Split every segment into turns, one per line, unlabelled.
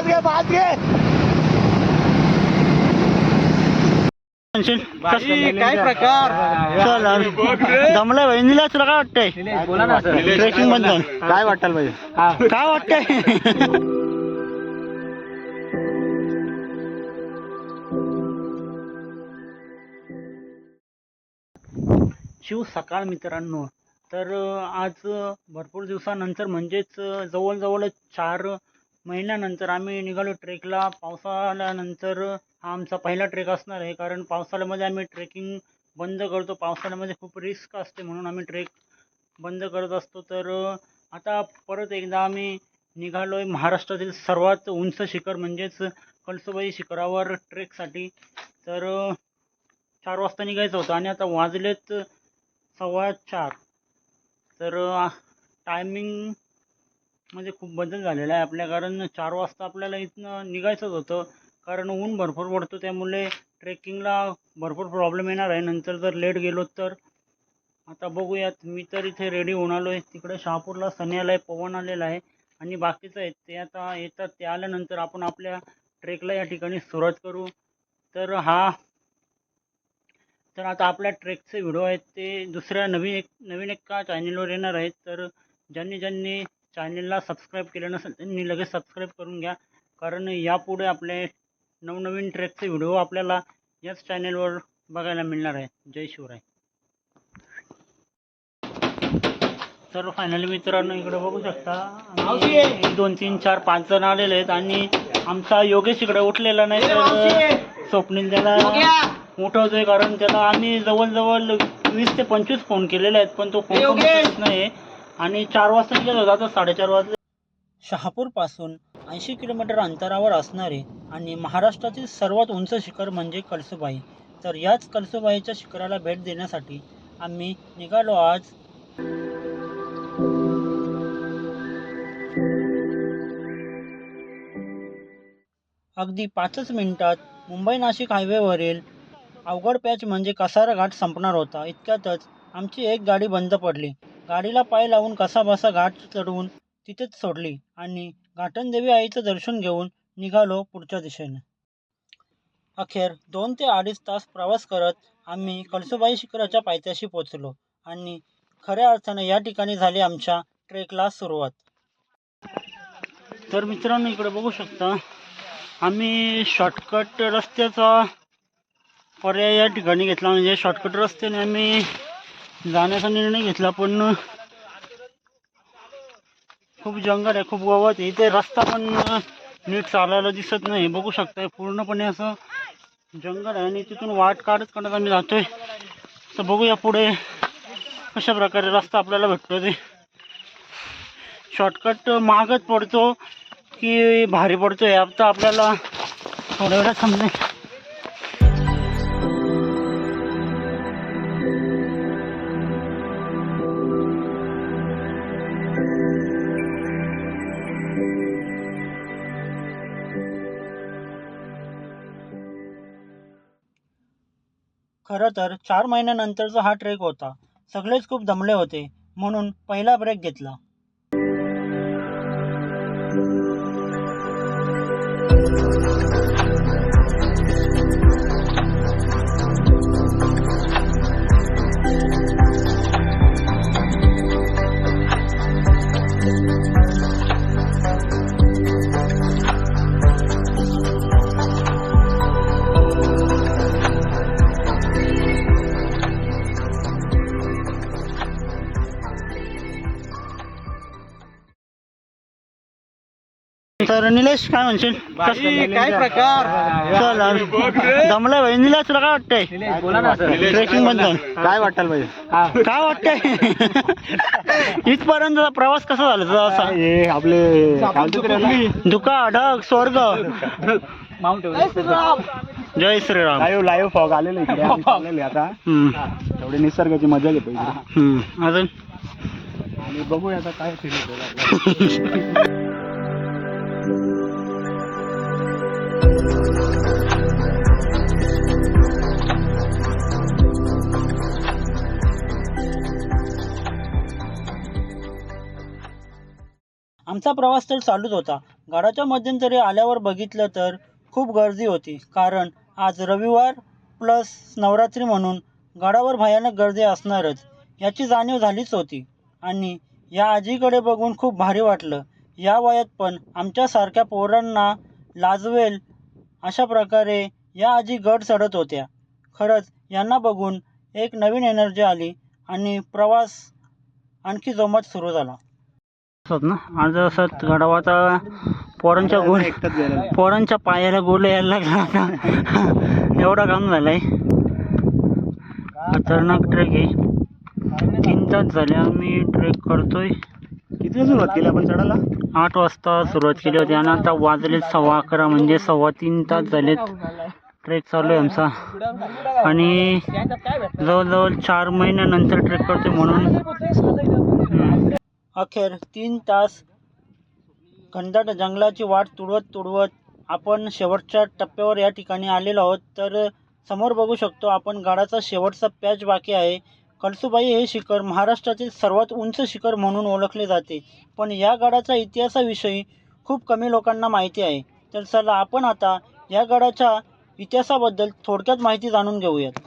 काय प्रकार जमलाय भाई निला तुला काय वाटतंय बोला ना ट्रेकिंग बद्दल काय वाटायला पाहिजे काय वाटतंय शिव सकाळ मित्रांनो तर आज भरपूर दिवसानंतर म्हणजेच जवळजवळ 4 महिन्यानंतर आम्ही निघालो ट्रेकला। पावसाळ्यानंतर हा आमचा पहिला ट्रेक असणार आहे, कारण पावसाळ्यामध्ये आम्ही ट्रेकिंग बंद करतो। पावसाळ्यामध्ये खूप रिस्क असते म्हणून आम्ही ट्रेक बंद करत असतो। तर आता परत एकदा आम्ही निघालो आहे महाराष्ट्रातील सर्वात उंच शिखर म्हणजेच कळसुबाई शिखरावर ट्रेकसाठी। तर 4 वाजता निघायचं होतं आणि आता वाजलेत 4:15। तर टायमिंग मध्ये खूप बदल झालेला आहे आपल्या, कारण 4 वाजता आपल्याला इथनं निघायचंच होतं, कारण ऊन भरपूर पडतो त्यामुळे ट्रेकिंगला भरपूर प्रॉब्लेम येणार आहे नंतर जर लेट गेलो तर। आता बघूयात, मी तर इथे रेडी होऊन आलो आहे। तिकडे शहापूरला सनी आला आहे, पवन आलेला आहे आणि बाकीचं आहेत ते आता येतात। ते आल्यानंतर आपण आपल्या ट्रेकला या ठिकाणी सुरुवात करू। तर आता आपल्या ट्रेकचे व्हिडिओ आहेत ते दुसऱ्या नवीन एका चॅनलवर येणार आहेत। तर ज्यांनी चॅनलला सबस्क्राईब केलं नसेल त्यांनी लगेच सबस्क्राईब करून घ्या, कारण यापुढे आपले नवनवीन ट्रेकचे व्हिडिओ आपल्याला याच चॅनलवर बघायला मिळणार आहे। जय शिवराय। तर फायनली मित्रांनो इकडे बघू शकता 1 2 3 4 5 जण आलेले आहेत आणि आमचा योगेश इकडे उठलेला नाही, तर स्वप्नील त्याला उठवतोय, कारण त्याला आम्ही जवळजवळ 20 ते 25 फोन केलेले आहेत पण तो फोन उचलत नाही आणि 4 वाजता निघत होता, आता 4:30 वाजले। शहापूर पासून 80 किलोमीटर अंतरावर असणारे आणि महाराष्ट्रातील सर्वात उंच शिखर म्हणजे कळसुबाई। तर याच कळसुबाईच्या शिखराला भेट देण्यासाठी आम्ही निघालो आज। अगदी 5च मिनिटात मुंबई नाशिक हायवेवरील अवघड पॅच म्हणजे कसारा घाट संपणार होता। इतक्यातच आमची एक गाडी बंद पडली। गाडीला पाय लावून कसाबसा घाट चढवून तिथेच सोडली आणि घाटनदेवी आईचं दर्शन घेऊन निघालो पुढच्या दिशेने। अखेर 2 ते 2.5 तास प्रवास करत आम्ही कळसुबाई शिखराच्या पायथ्याशी पोहोचलो आणि खऱ्या अर्थाने या ठिकाणी झाली आमच्या ट्रेकला सुरुवात। तर मित्रांनो इकडे बघू शकता आम्ही शॉर्टकट रस्त्याचा पर्याय या ठिकाणी घेतला, म्हणजे शॉर्टकट रस्त्याने आम्ही जाण्याचा निर्णय घेतला, पण खूप जंगल आहे, खूप गवत आहे इथे, रस्ता पण नीट चालायला दिसत नाही। बघू शकताय पूर्णपणे असं जंगल आहे आणि तिथून वाट काढत आम्ही जातोय। तर बघूया पुढे कशा प्रकारे रस्ता आपल्याला भेटतो। ते शॉर्टकट महागच पडतो की भारी पडतो हे आता आपल्याला थोड्या वेळात समजेल। खरं तर 4 महिन्यानंतरचा हा ट्रेक होता। सगळेच खूप दमले होते म्हणून पहिला ब्रेक घेतला। तर निलेश काय म्हणशील
काय प्रकार
जमलाय भाई निलेश तुला काय वाटतंय
बोला ना
ट्रेकिंग बद्दल
काय वाटायला पाहिजे
काय वाटतंय इथपर्यंतचा प्रवास कसा झाला तुझा असा
हे आपले
धुका ढग स्वर्ग
माउंट
जय श्रीराम
लाईव्ह फॉग आलेले इकडे आता तेवढे निसर्गाची मजा घेतो
अजून
आणि बघूया आता काय फील होतं
आमचा प्रवास तर चालूच होता, गडाच्या मध्यंतरी आल्यावर बघितलं तर खूप गर्दी होती, कारण आज रविवार प्लस नवरात्री म्हणून गडावर भयानक गर्दी असणारच याची जाणीव झालीच होती. आणि या आजीकडे बघून खूप भारी वाटलं. या वयात पण आमच्यासारख्या पोरांना लाजवेल अशा प्रकारे या आजी गड चढत होत्या. खरंच यांना बघून एक नवीन एनर्जी आली आणि प्रवास आणखी जोमात सुरू झाला. ना आज असं गडावाचा पोरांच्या पायाला गोले यायला लागला आता. एवढा काम झालाय. खतरनाक ट्रेक आहे. 3 तास झाले आम्ही ट्रेक करतोय.
किती सुरुवात केली आपण चढायला?
8 वाजता सुरुवात केली होती आणि आता वाजले 11:15 म्हणजे 3.25 तास झालेत. ट्रेक चालू आहे आमचा आणि जवळजवळ 4 महिन्यानंतर ट्रेक करतोय म्हणून अखेर 3 तास घनदाट जंगलाची वाट तुडवत आपण शेवटच्या टप्प्यावर या ठिकाणी आलेलो आहोत. तर समोर बघू शकतो आपण गडाचा शेवटचा पॅच बाकी आहे. कळसूबाई हे शिखर महाराष्ट्रातील सर्वात उंच शिखर म्हणून ओळखले जाते, पण या गडाच्या इतिहासाविषयी खूप कमी लोकांना माहिती आहे. तर चला आपण आता या गडाच्या इतिहासाबद्दल थोडक्यात माहिती जाणून घेऊयात.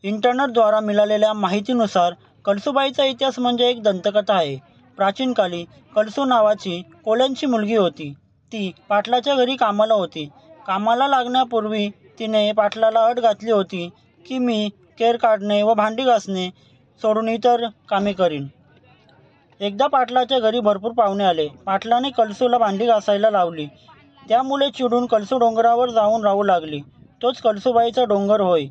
इंटरनेटद्वारा मिळालेल्या माहितीनुसार कळसूबाईचा इतिहास म्हणजे एक दंतकथा आहे. प्राचीन काली कळसू नावाची कोल्यांची मुलगी होती. ती पाटलाच्या घरी कामाला होती. कामाला लागण्यापूर्वी तिने पाटलाला अट घातली होती की मी केर काढणे व भांडी घासणे सोडून इतर कामे करीन. एकदा पाटलाच्या घरी भरपूर पाहुणे आले. पाटलाने कळसूला भांडी घासायला लावली. त्यामुळे चिडून कळसू डोंगरावर जाऊन राहू लागली. तोच कळसूबाईचा डोंगर होय.